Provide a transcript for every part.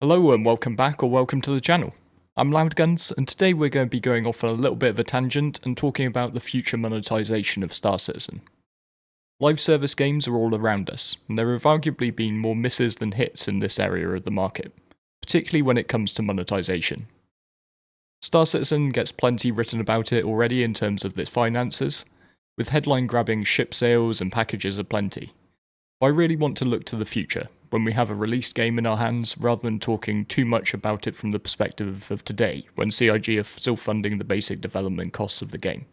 Hello and welcome back or welcome to the channel. I'm Loudguns and today we're going to be going off on a little bit of a tangent and talking about the future monetization of Star Citizen. Live service games are all around us, and there have arguably been more misses than hits in this area of the market, particularly when it comes to monetization. Star Citizen gets plenty written about it already in terms of its finances, with headline-grabbing ship sales and packages aplenty. But I really want to look to the future, when we have a released game in our hands, rather than talking too much about it from the perspective of today, when CIG are still funding the basic development costs of the game.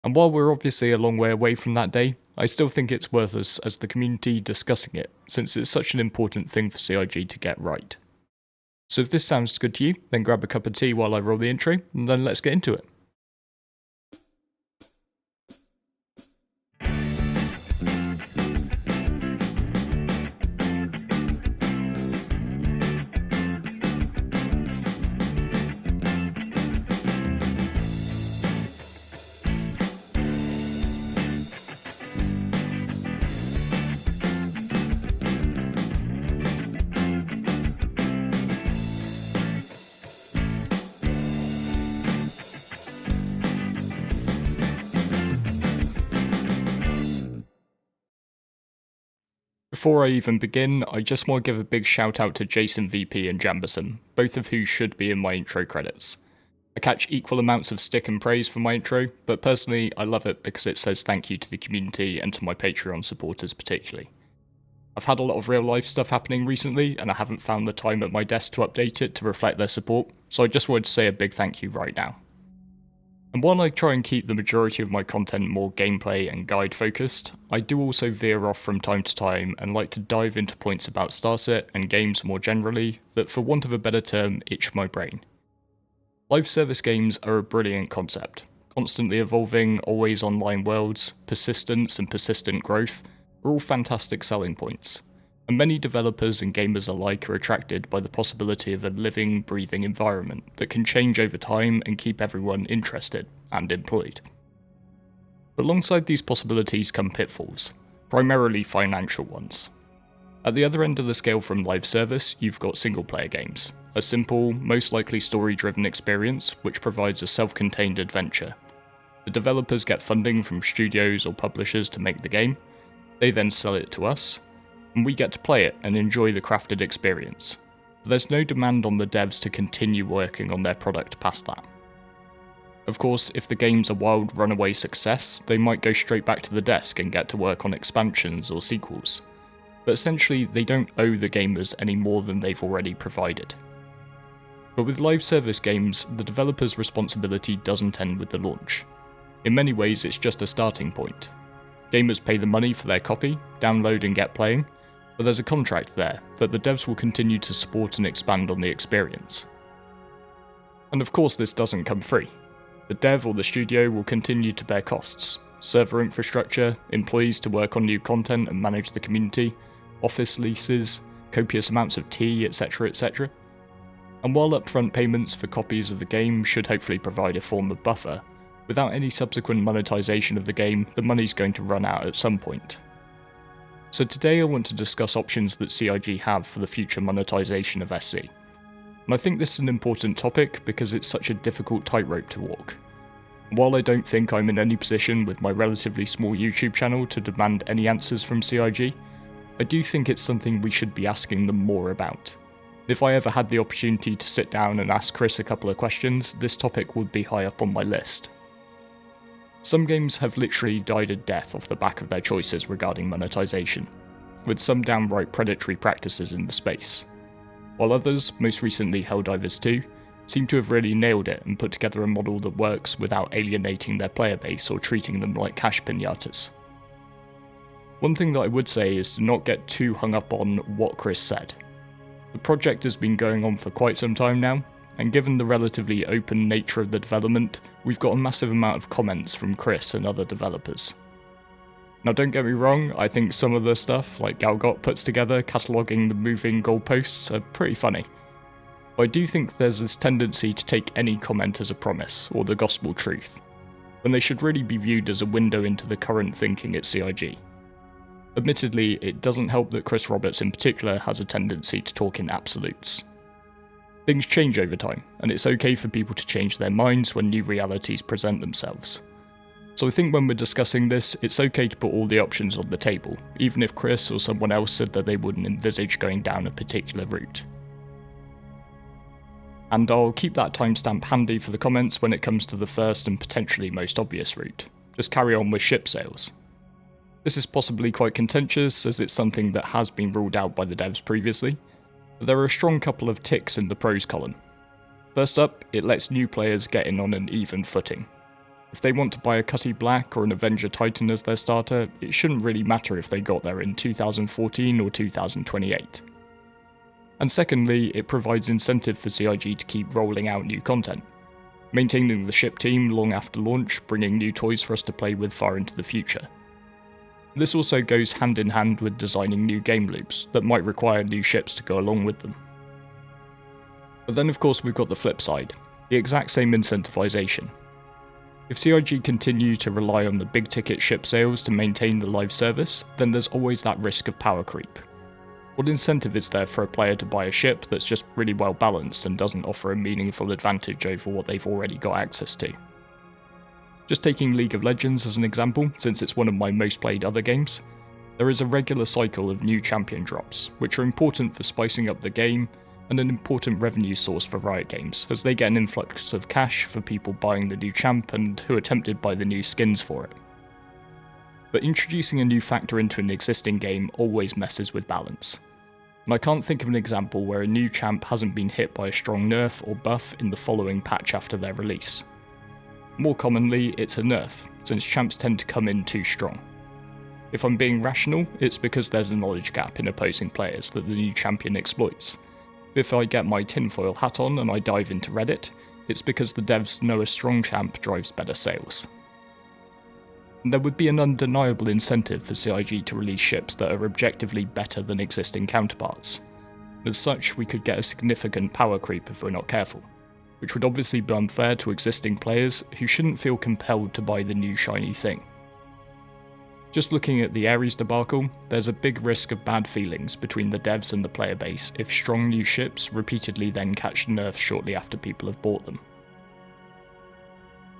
And while we're obviously a long way away from that day, I still think it's worth us as the community discussing it, since it's such an important thing for CIG to get right. So if this sounds good to you, then grab a cup of tea while I roll the intro, and then let's get into it. Before I even begin, I just want to give a big shout out to Jason VP and Jamberson, both of who should be in my intro credits. I catch equal amounts of stick and praise for my intro, but personally I love it because it says thank you to the community and to my Patreon supporters particularly. I've had a lot of real life stuff happening recently and I haven't found the time at my desk to update it to reflect their support, so I just wanted to say a big thank you right now. And while I try and keep the majority of my content more gameplay and guide focused, I do also veer off from time to time and like to dive into points about Starset and games more generally that, for want of a better term, itch my brain. Live service games are a brilliant concept. Constantly evolving, always online worlds, persistence and persistent growth are all fantastic selling points. And many developers and gamers alike are attracted by the possibility of a living, breathing environment that can change over time and keep everyone interested and employed. But alongside these possibilities come pitfalls, primarily financial ones. At the other end of the scale from live service, you've got single-player games, a simple, most likely story-driven experience which provides a self-contained adventure. The developers get funding from studios or publishers to make the game, they then sell it to us, and we get to play it and enjoy the crafted experience. But there's no demand on the devs to continue working on their product past that. Of course, if the game's a wild runaway success, they might go straight back to the desk and get to work on expansions or sequels. But essentially, they don't owe the gamers any more than they've already provided. But with live service games, the developer's responsibility doesn't end with the launch. In many ways, it's just a starting point. Gamers pay the money for their copy, download and get playing, but there's a contract there that the devs will continue to support and expand on the experience. And of course this doesn't come free. The dev or the studio will continue to bear costs, server infrastructure, employees to work on new content and manage the community, office leases, copious amounts of tea, etc, etc. And while upfront payments for copies of the game should hopefully provide a form of buffer, without any subsequent monetization of the game, the money's going to run out at some point. So today I want to discuss options that CIG have for the future monetization of SC. And I think this is an important topic because it's such a difficult tightrope to walk. While I don't think I'm in any position with my relatively small YouTube channel to demand any answers from CIG, I do think it's something we should be asking them more about. If I ever had the opportunity to sit down and ask Chris a couple of questions, this topic would be high up on my list. Some games have literally died a death off the back of their choices regarding monetization, with some downright predatory practices in the space, while others, most recently Helldivers 2, seem to have really nailed it and put together a model that works without alienating their player base or treating them like cash pinatas. One thing that I would say is to not get too hung up on what Chris said. The project has been going on for quite some time now, and given the relatively open nature of the development, we've got a massive amount of comments from Chris and other developers. Now don't get me wrong, I think some of the stuff, like Galgot puts together cataloguing the moving goalposts, are pretty funny. But I do think there's this tendency to take any comment as a promise, or the gospel truth, when they should really be viewed as a window into the current thinking at CIG. Admittedly, it doesn't help that Chris Roberts in particular has a tendency to talk in absolutes. Things change over time, and it's okay for people to change their minds when new realities present themselves. So I think when we're discussing this, it's okay to put all the options on the table, even if Chris or someone else said that they wouldn't envisage going down a particular route. And I'll keep that timestamp handy for the comments when it comes to the first and potentially most obvious route. Just carry on with ship sales. This is possibly quite contentious, as it's something that has been ruled out by the devs previously, but there are a strong couple of ticks in the pros column. First up, it lets new players get in on an even footing. If they want to buy a Cutty Black or an Avenger Titan as their starter, it shouldn't really matter if they got there in 2014 or 2028. And secondly, it provides incentive for CIG to keep rolling out new content, maintaining the ship team long after launch, bringing new toys for us to play with far into the future. This also goes hand in hand with designing new game loops that might require new ships to go along with them. But then of course we've got the flip side, the exact same incentivization. If CIG continue to rely on the big ticket ship sales to maintain the live service, then there's always that risk of power creep. What incentive is there for a player to buy a ship that's just really well balanced and doesn't offer a meaningful advantage over what they've already got access to? Just taking League of Legends as an example, since it's one of my most played other games, there is a regular cycle of new champion drops, which are important for spicing up the game and an important revenue source for Riot Games, as they get an influx of cash for people buying the new champ and who are tempted by the new skins for it. But introducing a new factor into an existing game always messes with balance. And I can't think of an example where a new champ hasn't been hit by a strong nerf or buff in the following patch after their release. More commonly, it's a nerf, since champs tend to come in too strong. If I'm being rational, it's because there's a knowledge gap in opposing players that the new champion exploits. If I get my tinfoil hat on and I dive into Reddit, it's because the devs know a strong champ drives better sales. And there would be an undeniable incentive for CIG to release ships that are objectively better than existing counterparts. As such, we could get a significant power creep if we're not careful, which would obviously be unfair to existing players who shouldn't feel compelled to buy the new shiny thing. Just looking at the Ares debacle, there's a big risk of bad feelings between the devs and the player base if strong new ships repeatedly then catch nerfs shortly after people have bought them.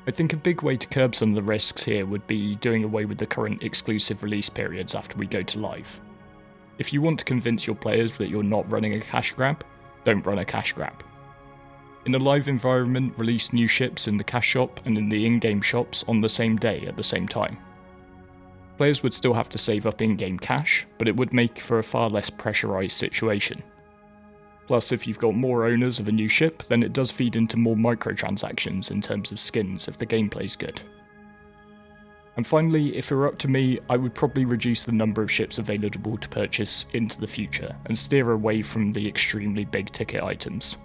I think a big way to curb some of the risks here would be doing away with the current exclusive release periods after we go to live. If you want to convince your players that you're not running a cash grab, don't run a cash grab. In a live environment, release new ships in the cash shop and in the in-game shops on the same day at the same time. Players would still have to save up in-game cash, but it would make for a far less pressurized situation. Plus, if you've got more owners of a new ship, then it does feed into more microtransactions in terms of skins if the gameplay's good. And finally, if it were up to me, I would probably reduce the number of ships available to purchase into the future and steer away from the extremely big ticket items.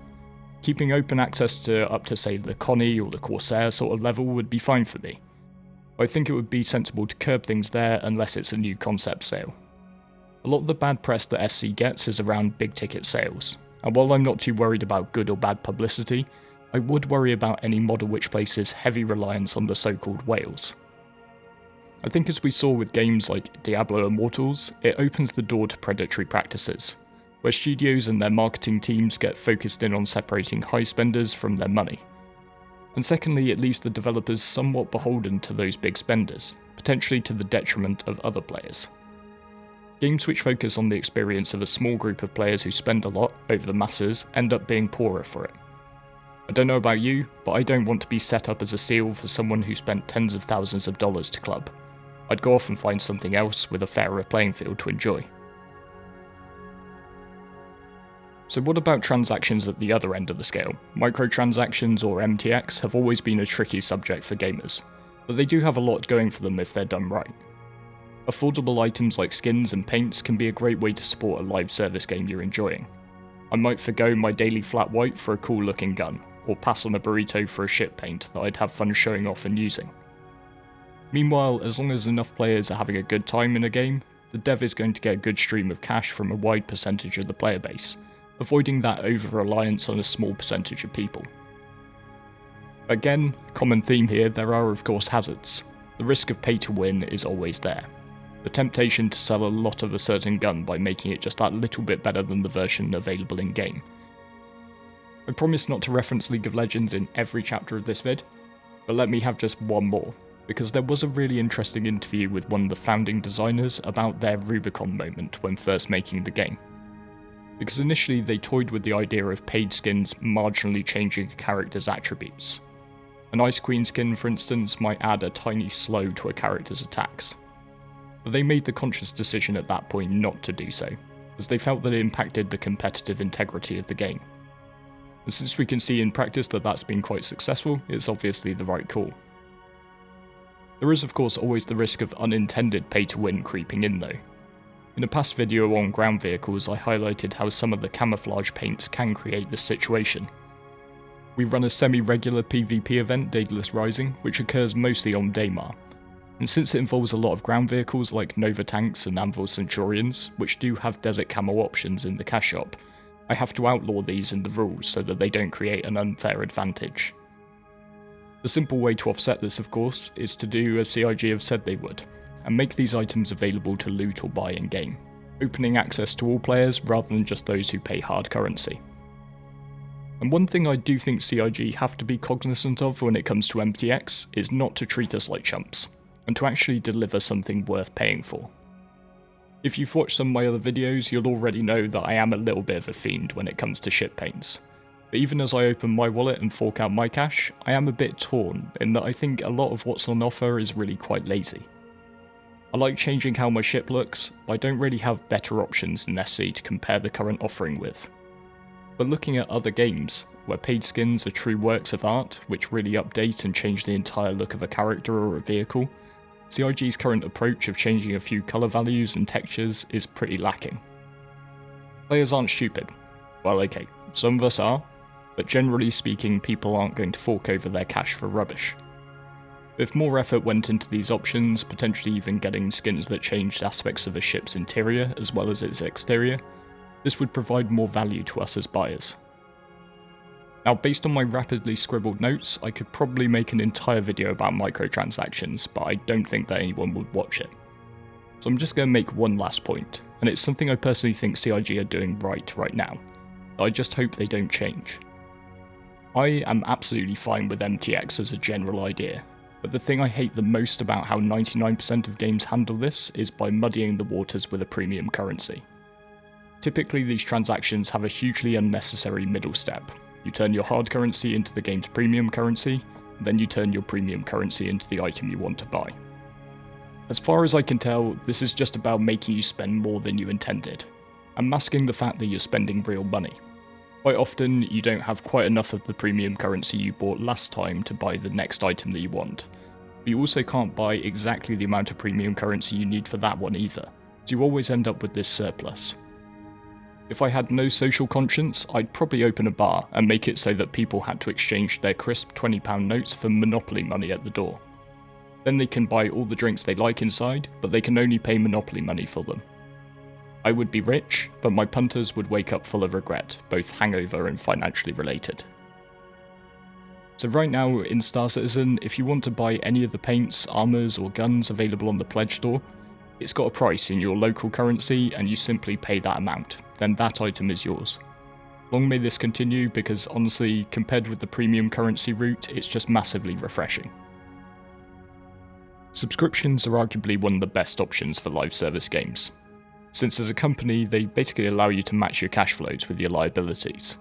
Keeping open access to up to say the Connie or the Corsair sort of level would be fine for me. I think it would be sensible to curb things there unless it's a new concept sale. A lot of the bad press that SC gets is around big ticket sales, and while I'm not too worried about good or bad publicity, I would worry about any model which places heavy reliance on the so-called whales. I think as we saw with games like Diablo Immortals, it opens the door to predatory practices, where studios and their marketing teams get focused in on separating high spenders from their money. And secondly, it leaves the developers somewhat beholden to those big spenders, potentially to the detriment of other players. Games which focus on the experience of a small group of players who spend a lot over the masses end up being poorer for it. I don't know about you, but I don't want to be set up as a seal for someone who spent tens of thousands of dollars to club. I'd go off and find something else with a fairer playing field to enjoy. So what about transactions at the other end of the scale? Microtransactions or MTX have always been a tricky subject for gamers, but they do have a lot going for them if they're done right. Affordable items like skins and paints can be a great way to support a live service game you're enjoying. I might forgo my daily flat white for a cool looking gun, or pass on a burrito for a ship paint that I'd have fun showing off and using. Meanwhile, as long as enough players are having a good time in a game, the dev is going to get a good stream of cash from a wide percentage of the player base, avoiding that over-reliance on a small percentage of people. Again, common theme here, there are of course hazards. The risk of pay to win is always there. the temptation to sell a lot of a certain gun by making it just that little bit better than the version available in-game. I promise not to reference League of Legends in every chapter of this vid, but let me have just one more, because there was a really interesting interview with one of the founding designers about their Rubicon moment when first making the game. Because initially they toyed with the idea of paid skins marginally changing a character's attributes. An Ice Queen skin, for instance, might add a tiny slow to a character's attacks. But they made the conscious decision at that point not to do so, as they felt that it impacted the competitive integrity of the game. And since we can see in practice that that's been quite successful, it's obviously the right call. There is of course always the risk of unintended pay-to-win creeping in though. In a past video on ground vehicles, I highlighted how some of the camouflage paints can create this situation. We run a semi-regular PvP event, Daedalus Rising, which occurs mostly on Daymar. And since it involves a lot of ground vehicles like Nova tanks and Anvil Centurions, which do have desert camo options in the cash shop, I have to outlaw these in the rules so that they don't create an unfair advantage. The simple way to offset this, of course, is to do as CIG have said they would, and make these items available to loot or buy in-game, opening access to all players rather than just those who pay hard currency. And one thing I do think CIG have to be cognizant of when it comes to MTX is not to treat us like chumps, and to actually deliver something worth paying for. If you've watched some of my other videos, you'll already know that I am a little bit of a fiend when it comes to ship paints. But even as I open my wallet and fork out my cash, I am a bit torn in that I think a lot of what's on offer is really quite lazy. I like changing how my ship looks, but I don't really have better options than SC to compare the current offering with. But looking at other games, where paid skins are true works of art, which really update and change the entire look of a character or a vehicle, CIG's current approach of changing a few colour values and textures is pretty lacking. Players aren't stupid. Well, okay, some of us are, but generally speaking, people aren't going to fork over their cash for rubbish. If more effort went into these options, potentially even getting skins that changed aspects of a ship's interior as well as its exterior, this would provide more value to us as buyers. Now, based on my rapidly scribbled notes, I could probably make an entire video about microtransactions, but I don't think that anyone would watch it. So I'm just going to make one last point, and it's something I personally think CIG are doing right now. I just hope they don't change. I am absolutely fine with MTX as a general idea, but the thing I hate the most about how 99% of games handle this is by muddying the waters with a premium currency. Typically these transactions have a hugely unnecessary middle step. You turn your hard currency into the game's premium currency, then you turn your premium currency into the item you want to buy. As far as I can tell, this is just about making you spend more than you intended, and masking the fact that you're spending real money. Quite often, you don't have quite enough of the premium currency you bought last time to buy the next item that you want, but you also can't buy exactly the amount of premium currency you need for that one either, so you always end up with this surplus. If I had no social conscience, I'd probably open a bar and make it so that people had to exchange their crisp £20 notes for Monopoly money at the door. Then they can buy all the drinks they like inside, but they can only pay Monopoly money for them. I would be rich, but my punters would wake up full of regret, both hangover and financially related. So right now in Star Citizen, if you want to buy any of the paints, armors or guns available on the pledge store, it's got a price in your local currency and you simply pay that amount, then that item is yours. Long may this continue because honestly, compared with the premium currency route, it's just massively refreshing. Subscriptions are arguably one of the best options for live service games, since as a company they basically allow you to match your cash flows with your liabilities.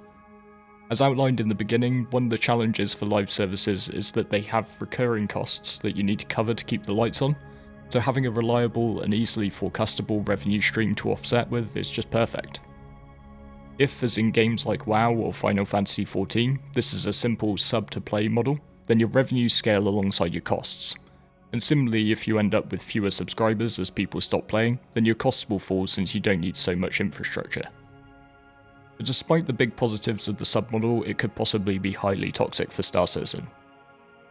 As outlined in the beginning, one of the challenges for live services is that they have recurring costs that you need to cover to keep the lights on, so having a reliable and easily forecastable revenue stream to offset with is just perfect. If, as in games like WoW or Final Fantasy XIV, this is a simple sub-to-play model, then your revenues scale alongside your costs. And similarly, if you end up with fewer subscribers as people stop playing, then your costs will fall since you don't need so much infrastructure. But despite the big positives of the sub-model, it could possibly be highly toxic for Star Citizen.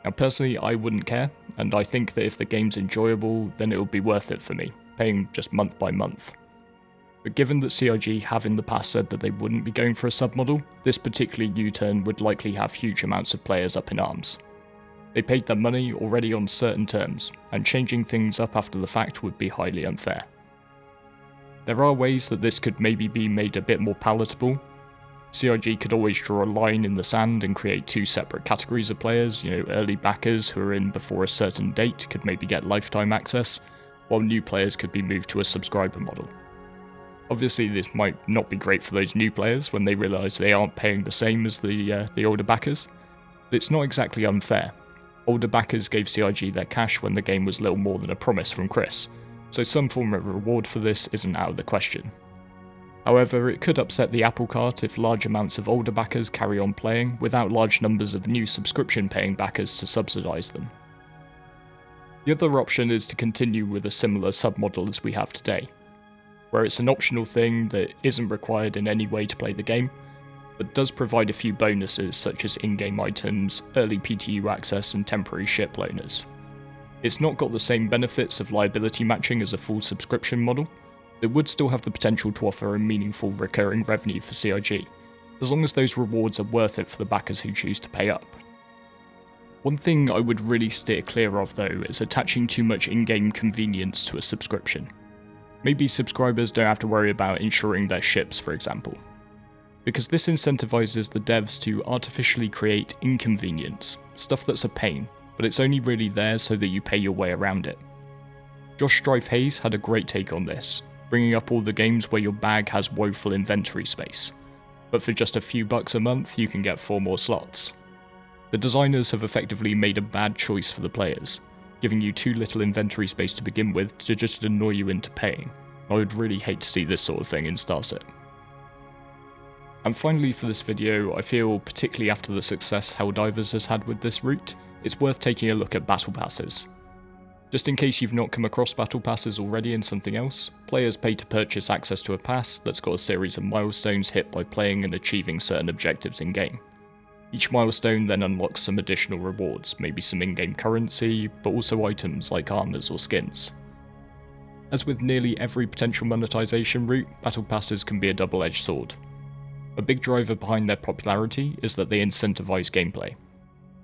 Now personally, I wouldn't care, and I think that if the game's enjoyable, then it would be worth it for me, paying just month by month. But given that CIG have in the past said that they wouldn't be going for a sub-model, this particular U-turn would likely have huge amounts of players up in arms. They paid their money already on certain terms, and changing things up after the fact would be highly unfair. There are ways that this could maybe be made a bit more palatable. CIG could always draw a line in the sand and create two separate categories of players. Early backers who are in before a certain date could maybe get lifetime access, while new players could be moved to a subscriber model. Obviously this might not be great for those new players when they realise they aren't paying the same as the older backers, but it's not exactly unfair. Older backers gave CIG their cash when the game was little more than a promise from Chris, so some form of reward for this isn't out of the question. However, it could upset the apple cart if large amounts of older backers carry on playing without large numbers of new subscription-paying backers to subsidise them. The other option is to continue with a similar submodel as we have today, where it's an optional thing that isn't required in any way to play the game, but does provide a few bonuses such as in-game items, early PTU access and temporary ship loaners. It's not got the same benefits of liability matching as a full subscription model, but would still have the potential to offer a meaningful recurring revenue for CIG, as long as those rewards are worth it for the backers who choose to pay up. One thing I would really steer clear of though is attaching too much in-game convenience to a subscription. Maybe subscribers don't have to worry about insuring their ships, for example, because this incentivizes the devs to artificially create inconvenience, stuff that's a pain, but it's only really there so that you pay your way around it. Josh Strife Hayes had a great take on this, bringing up all the games where your bag has woeful inventory space, but for just a few bucks a month you can get 4 more slots. The designers have effectively made a bad choice for the players, giving you too little inventory space to begin with to just annoy you into paying. I would really hate to see this sort of thing in Starset. And finally for this video, I feel, particularly after the success Helldivers has had with this route, it's worth taking a look at Battle Passes. Just in case you've not come across Battle Passes already in something else, players pay to purchase access to a pass that's got a series of milestones hit by playing and achieving certain objectives in-game. Each milestone then unlocks some additional rewards, maybe some in-game currency, but also items like armors or skins. As with nearly every potential monetization route, Battle Passes can be a double-edged sword. A big driver behind their popularity is that they incentivize gameplay.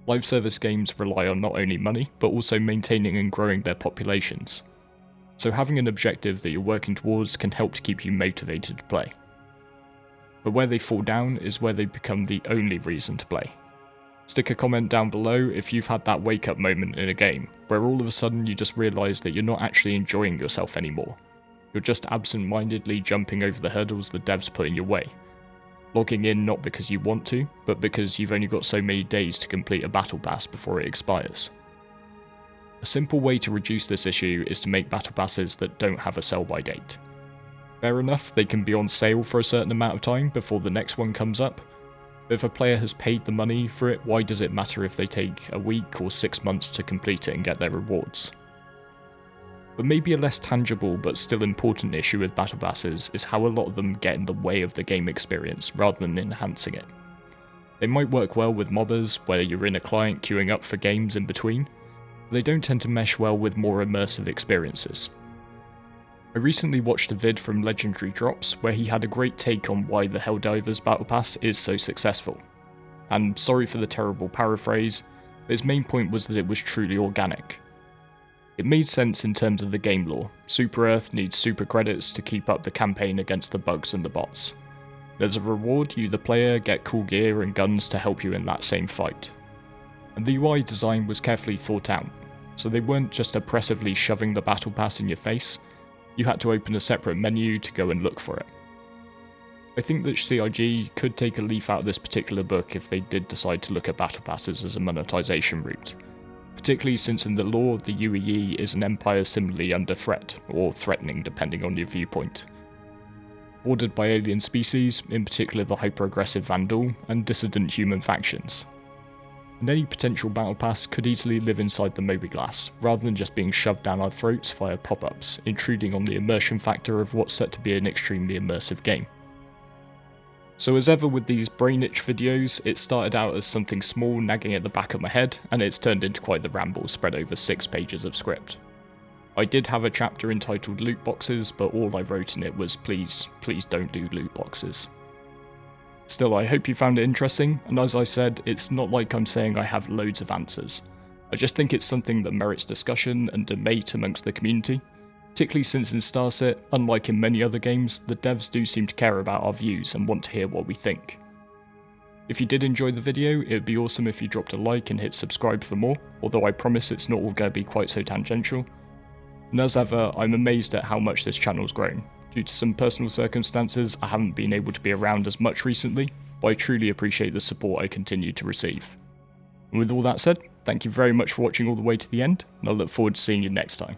Live service games rely on not only money, but also maintaining and growing their populations. So having an objective that you're working towards can help to keep you motivated to play. But where they fall down is where they become the only reason to play. Stick a comment down below if you've had that wake up moment in a game, where all of a sudden you just realise that you're not actually enjoying yourself anymore. You're just absent-mindedly jumping over the hurdles the devs put in your way. Logging in not because you want to, but because you've only got so many days to complete a battle pass before it expires. A simple way to reduce this issue is to make battle passes that don't have a sell-by date. Fair enough, they can be on sale for a certain amount of time before the next one comes up, but if a player has paid the money for it, why does it matter if they take a week or 6 months to complete it and get their rewards? But maybe a less tangible but still important issue with battle passes is how a lot of them get in the way of the game experience rather than enhancing it. They might work well with mobbers, where you're in a client queuing up for games in between, but they don't tend to mesh well with more immersive experiences. I recently watched a vid from Legendary Drops where he had a great take on why the Helldivers Battle Pass is so successful. And sorry for the terrible paraphrase, but his main point was that it was truly organic. It made sense in terms of the game lore. Super Earth needs super credits to keep up the campaign against the bugs and the bots. As a reward, you the player get cool gear and guns to help you in that same fight. And the UI design was carefully thought out, so they weren't just oppressively shoving the battle pass in your face. You had to open a separate menu to go and look for it. I think that CIG could take a leaf out of this particular book if they did decide to look at battle passes as a monetization route, particularly since in the lore the UEE is an empire similarly under threat, or threatening depending on your viewpoint. Bordered by alien species, in particular the hyper-aggressive Vandal, and dissident human factions. And any potential battle pass could easily live inside the Moby-Glass, rather than just being shoved down our throats via pop-ups, intruding on the immersion factor of what's set to be an extremely immersive game. So as ever with these brain itch videos, it started out as something small nagging at the back of my head, and it's turned into quite the ramble spread over 6 pages of script. I did have a chapter entitled loot boxes, but all I wrote in it was please don't do loot boxes. Still, I hope you found it interesting, and as I said, it's not like I'm saying I have loads of answers. I just think it's something that merits discussion and debate amongst the community, particularly since in StarCit, unlike in many other games, the devs do seem to care about our views and want to hear what we think. If you did enjoy the video, it would be awesome if you dropped a like and hit subscribe for more, although I promise it's not all going to be quite so tangential. And as ever, I'm amazed at how much this channel's grown. Due to some personal circumstances, I haven't been able to be around as much recently, but I truly appreciate the support I continue to receive. And with all that said, thank you very much for watching all the way to the end, and I look forward to seeing you next time.